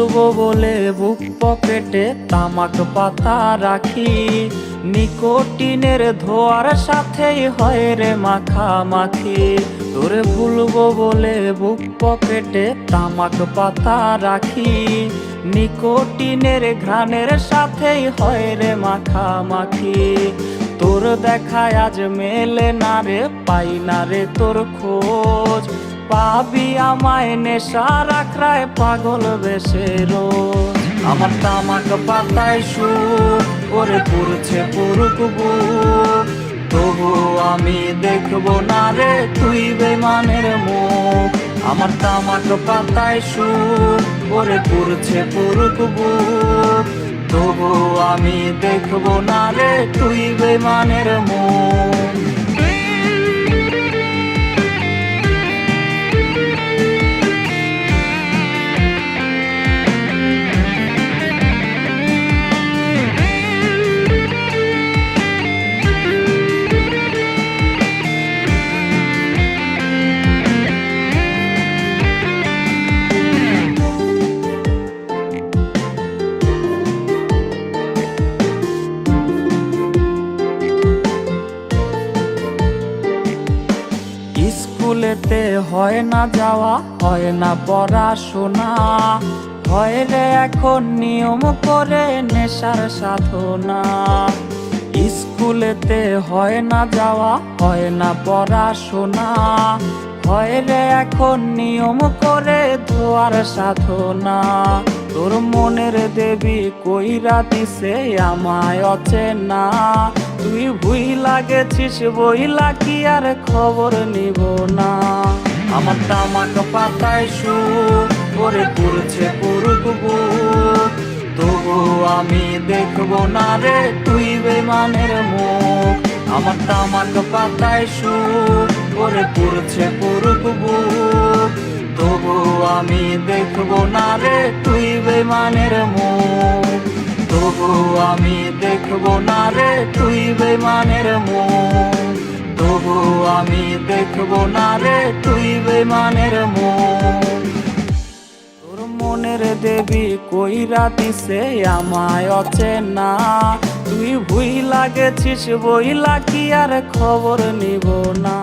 ভুলবো বলে বুক পকেটে তামাক পাতা রাখি, নিকোটিনের ধোয়ার সাথেই হয় রে মাখামাখি। তোরে ভুলবো বলে বুক পকেটে তামাক পাতা রাখি, নিকোটিনের ঘ্রাণের সাথেই হয় রে মাখামাখি। তোর দেখায় আজ মেলে না রে, পাই না রে তোর খোঁজ, পাবি আমায় নেশার আখড়ায় পাগল বেশে রোজ। আমার তামাক পাতায় সুর ওরে পুরছে পুরুক বুক, তবু আমি দেখবো না রে তুই বেমানের মুখ। আমার তামাক পাতায় সুর ওরে পুরছে পুরুক বুক, তবু আমি দেখবো না রে তুই বেমানের মুখ। স্কুলেতে হয় না যাওয়া, হয় না পড়াশোনা, হয় রে এখন নিয়ম করে নেশার সাধনা। স্কুলেতে হয় না যাওয়া, হয় না পড়াশোনা, হয় রে এখন নিয়ম করে ধোয়ার সাধনা। তোর মনের দেবী কইরা দিছে আমায় অচেনা, তুই ভুইলা গেছিস বইলা কি আর খবর নিব না। আমার তামাক পাতায় সুর ওরে পুরছে পুরুক বুক, তবু আমি দেখবো না রে তুই বেমানের মুখ। আমার তামাক পাতায় সুর ওরে পুরছে পুরুক বুক, তবু আমি দেখবো না রে তুই বেমানের মুখ। তবু আমি দেখবো না রে তুই বেমানের মুখ, তবু আমি দেখবো না রে তুই বেমানের মুখ। তোর মনের দেবী কইরা দিছে আমায় অচেনা, তুই ভুইলা গেছিস বইলা কি আর খবর নিব না।